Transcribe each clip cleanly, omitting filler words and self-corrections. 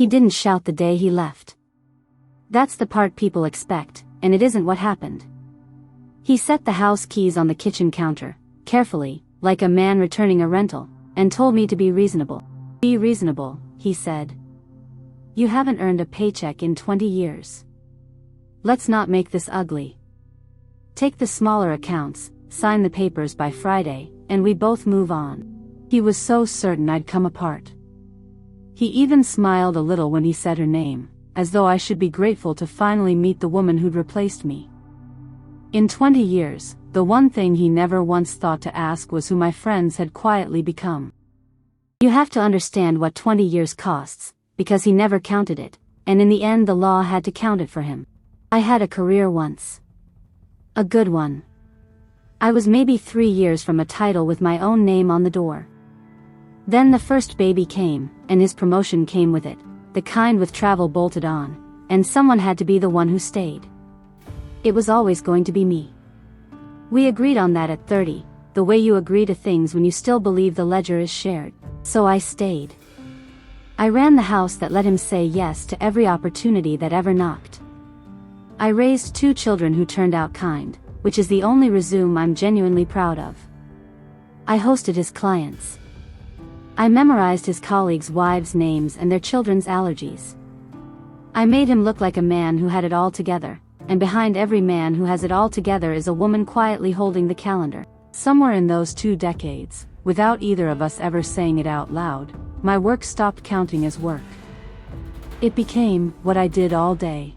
He didn't shout the day he left. That's the part people expect, and it isn't what happened. He set the house keys on the kitchen counter, carefully, like a man returning a rental, and told me to be reasonable. Be reasonable, he said. You haven't earned a paycheck in 20 years. Let's not make this ugly. Take the smaller accounts, sign the papers by Friday, and we both move on. He was so certain I'd come apart. He even smiled a little when he said her name, as though I should be grateful to finally meet the woman who'd replaced me. In 20 years, the one thing he never once thought to ask was who my friends had quietly become. You have to understand what 20 years costs, because he never counted it, and in the end the law had to count it for him. I had a career once. A good one. I was maybe 3 years from a title with my own name on the door. Then the first baby came, and his promotion came with it, the kind with travel bolted on, and someone had to be the one who stayed. It was always going to be me. We agreed on that at 30, the way you agree to things when you still believe the ledger is shared. So I stayed. I ran the house that let him say yes to every opportunity that ever knocked. I raised 2 children who turned out kind, which is the only resume I'm genuinely proud of. I hosted his clients. I memorized his colleagues' wives' names and their children's allergies. I made him look like a man who had it all together, and behind every man who has it all together is a woman quietly holding the calendar. Somewhere in those 2 decades, without either of us ever saying it out loud, my work stopped counting as work. It became what I did all day.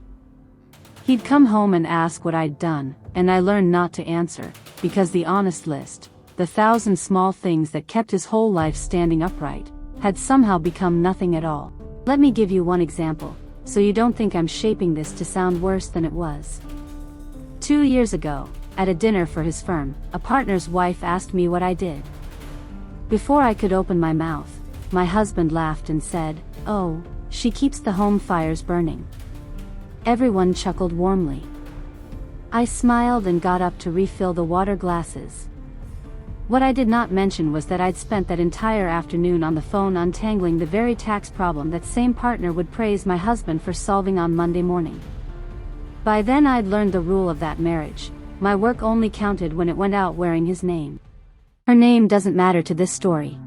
He'd come home and ask what I'd done, and I learned not to answer, because the honest list, the 1,000 small things that kept his whole life standing upright, had somehow become nothing at all. Let me give you one example, so you don't think I'm shaping this to sound worse than it was. 2 years ago, at a dinner for his firm, a partner's wife asked me what I did. Before I could open my mouth, my husband laughed and said, "Oh, she keeps the home fires burning." Everyone chuckled warmly. I smiled and got up to refill the water glasses. What I did not mention was that I'd spent that entire afternoon on the phone untangling the very tax problem that same partner would praise my husband for solving on Monday morning. By then I'd learned the rule of that marriage: my work only counted when it went out wearing his name. Her name doesn't matter to this story.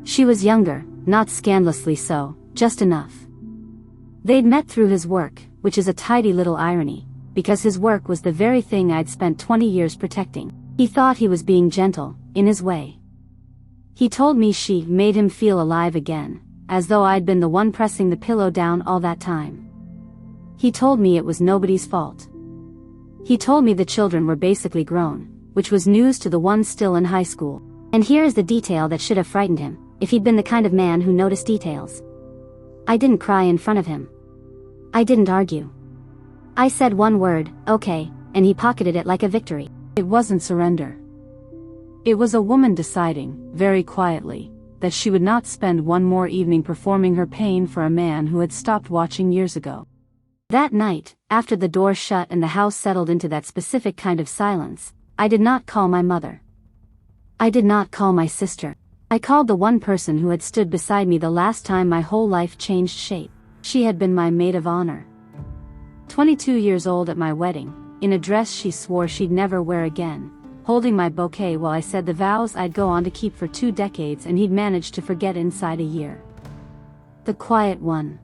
She was younger, not scandalously so, just enough. They'd met through his work, which is a tidy little irony, because his work was the very thing I'd spent 20 years protecting. He thought he was being gentle, in his way. He told me she made him feel alive again, as though I'd been the one pressing the pillow down all that time. He told me it was nobody's fault. He told me the children were basically grown, which was news to the one still in high school. And here is the detail that should have frightened him, if he'd been the kind of man who noticed details. I didn't cry in front of him. I didn't argue. I said one word, "Okay," and he pocketed it like a victory. It wasn't surrender. It was a woman deciding, very quietly, that she would not spend one more evening performing her pain for a man who had stopped watching years ago. That night, after the door shut and the house settled into that specific kind of silence, I did not call my mother. I did not call my sister. I called the one person who had stood beside me the last time my whole life changed shape. She had been my maid of honor. 22 years old at my wedding, in a dress she swore she'd never wear again, holding my bouquet while I said the vows I'd go on to keep for 2 decades and he'd managed to forget inside a year. The quiet one.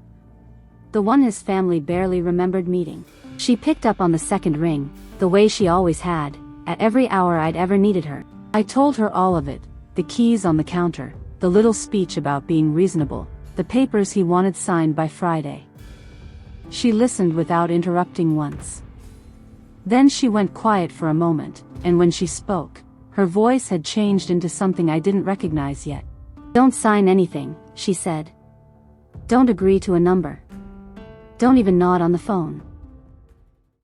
The one his family barely remembered meeting. She picked up on the second ring, the way she always had, at every hour I'd ever needed her. I told her all of it, the keys on the counter, the little speech about being reasonable, the papers he wanted signed by Friday. She listened without interrupting once. Then she went quiet for a moment, and when she spoke, her voice had changed into something I didn't recognize yet. "Don't sign anything," she said. "Don't agree to a number. Don't even nod on the phone."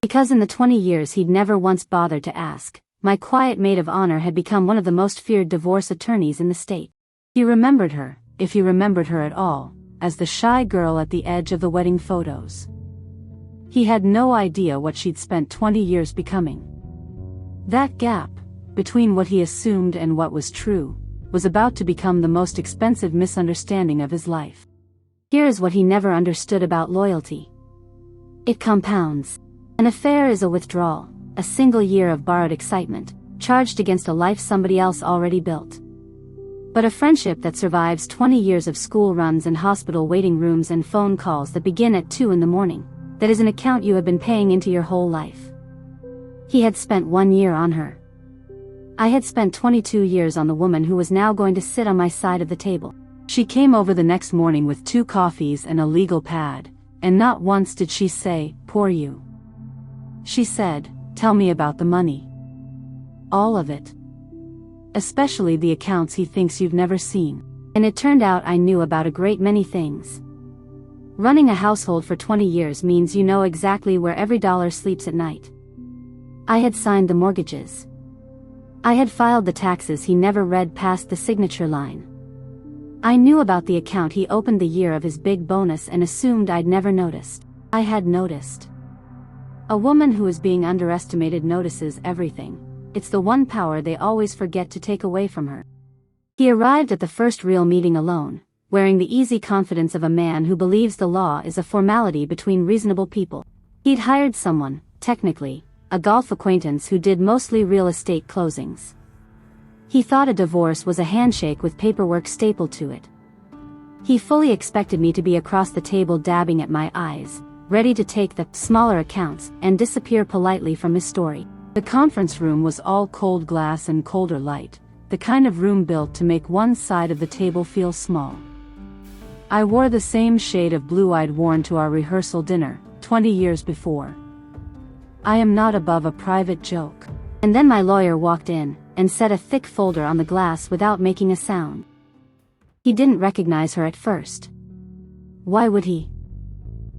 Because in the 20 years he'd never once bothered to ask, my quiet maid of honor had become one of the most feared divorce attorneys in the state. He remembered her, if he remembered her at all, as the shy girl at the edge of the wedding photos. He had no idea what she'd spent 20 years becoming. That gap, between what he assumed and what was true, was about to become the most expensive misunderstanding of his life. Here is what he never understood about loyalty. It compounds. An affair is a withdrawal, a single year of borrowed excitement, charged against a life somebody else already built. But a friendship that survives 20 years of school runs and hospital waiting rooms and phone calls that begin at 2 in the morning, that is an account you have been paying into your whole life. He had spent 1 year on her. I had spent 22 years on the woman who was now going to sit on my side of the table. She came over the next morning with 2 coffees and a legal pad, and not once did she say, "Poor you." She said, "Tell me about the money. All of it. Especially the accounts he thinks you've never seen." And it turned out I knew about a great many things. Running a household for 20 years means you know exactly where every dollar sleeps at night. I had signed the mortgages. I had filed the taxes he never read past the signature line. I knew about the account he opened the year of his big bonus and assumed I'd never noticed. I had noticed. A woman who is being underestimated notices everything. It's the one power they always forget to take away from her. He arrived at the first real meeting alone, wearing the easy confidence of a man who believes the law is a formality between reasonable people. He'd hired someone, technically, a golf acquaintance who did mostly real estate closings. He thought a divorce was a handshake with paperwork stapled to it. He fully expected me to be across the table dabbing at my eyes, ready to take the smaller accounts and disappear politely from his story. The conference room was all cold glass and colder light, the kind of room built to make one side of the table feel small. I wore the same shade of blue I'd worn to our rehearsal dinner, 20 years before. I am not above a private joke. And then my lawyer walked in, and set a thick folder on the glass without making a sound. He didn't recognize her at first. Why would he?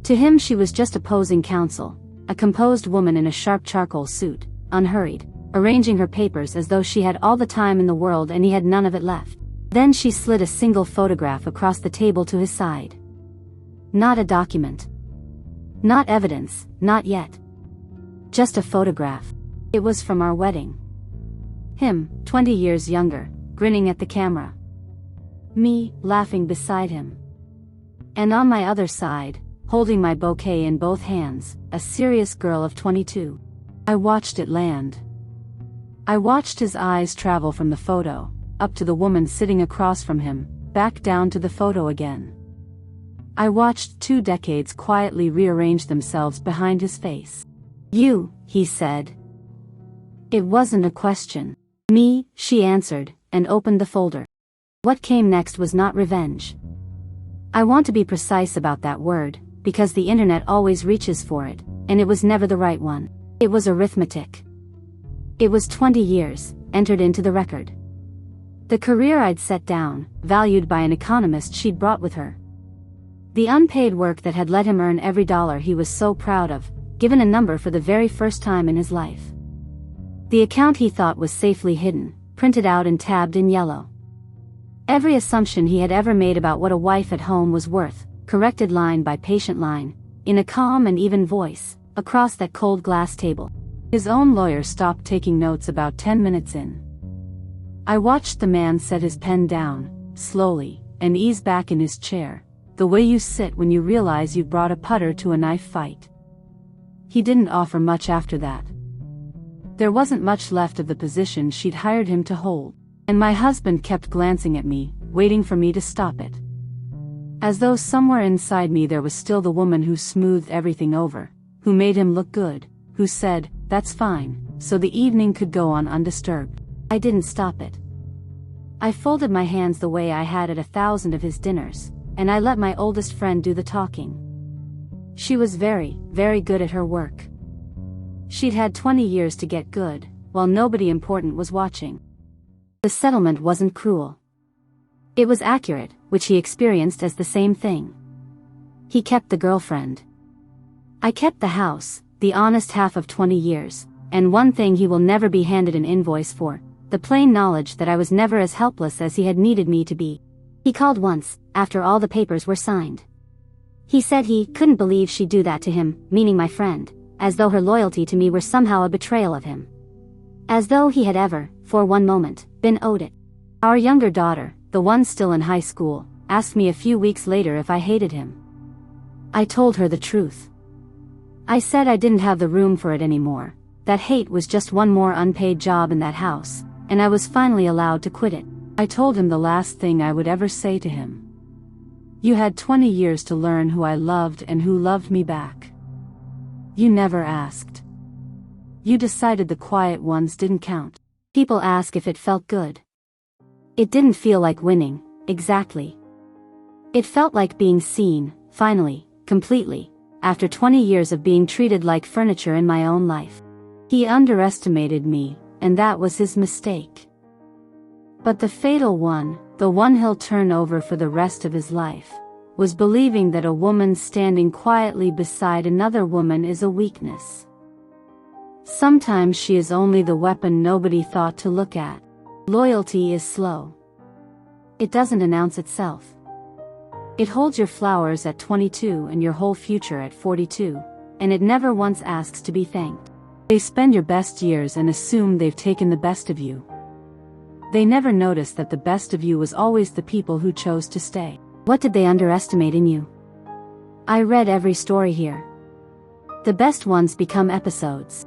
To him she was just opposing counsel, a composed woman in a sharp charcoal suit, unhurried, arranging her papers as though she had all the time in the world and he had none of it left. Then she slid a single photograph across the table to his side. Not a document. Not evidence, not yet. Just a photograph. It was from our wedding. Him, 20 years younger, grinning at the camera. Me, laughing beside him. And on my other side, holding my bouquet in both hands, a serious girl of 22. I watched it land. I watched his eyes travel from the photo, up to the woman sitting across from him, back down to the photo again. I watched 2 decades quietly rearrange themselves behind his face. "You," he said. It wasn't a question. "Me," she answered, and opened the folder. What came next was not revenge. I want to be precise about that word, because the internet always reaches for it, and it was never the right one. It was arithmetic. It was 20 years, entered into the record. The career I'd set down, valued by an economist she'd brought with her. The unpaid work that had let him earn every dollar he was so proud of, given a number for the very first time in his life. The account he thought was safely hidden, printed out and tabbed in yellow. Every assumption he had ever made about what a wife at home was worth, corrected line by patient line, in a calm and even voice, across that cold glass table. His own lawyer stopped taking notes about 10 minutes in. I watched the man set his pen down, slowly, and ease back in his chair, the way you sit when you realize you've brought a putter to a knife fight. He didn't offer much after that. There wasn't much left of the position she'd hired him to hold, and my husband kept glancing at me, waiting for me to stop it. As though somewhere inside me there was still the woman who smoothed everything over, who made him look good, who said, "That's fine," so the evening could go on undisturbed. I didn't stop it. I folded my hands the way I had at 1,000 of his dinners, and I let my oldest friend do the talking. She was very, very good at her work. She'd had 20 years to get good, while nobody important was watching. The settlement wasn't cruel. It was accurate, which he experienced as the same thing. He kept the girlfriend. I kept the house, the honest half of 20 years, and one thing he will never be handed an invoice for, the plain knowledge that I was never as helpless as he had needed me to be. He called once, after all the papers were signed. He said he couldn't believe she'd do that to him, meaning my friend, as though her loyalty to me were somehow a betrayal of him. As though he had ever, for one moment, been owed it. Our younger daughter, the one still in high school, asked me a few weeks later if I hated him. I told her the truth. I said I didn't have the room for it anymore, that hate was just one more unpaid job in that house, and I was finally allowed to quit it. I told him the last thing I would ever say to him. You had 20 years to learn who I loved and who loved me back. You never asked. You decided the quiet ones didn't count. People ask if it felt good. It didn't feel like winning, exactly. It felt like being seen, finally, completely, after 20 years of being treated like furniture in my own life. He underestimated me, and that was his mistake. But the fatal one, the one he'll turn over for the rest of his life, was believing that a woman standing quietly beside another woman is a weakness. Sometimes she is only the weapon nobody thought to look at. Loyalty is slow. It doesn't announce itself. It holds your flowers at 22 and your whole future at 42, and it never once asks to be thanked. They spend your best years and assume they've taken the best of you. They never notice that the best of you was always the people who chose to stay. What did they underestimate in you? I read every story here. The best ones become episodes.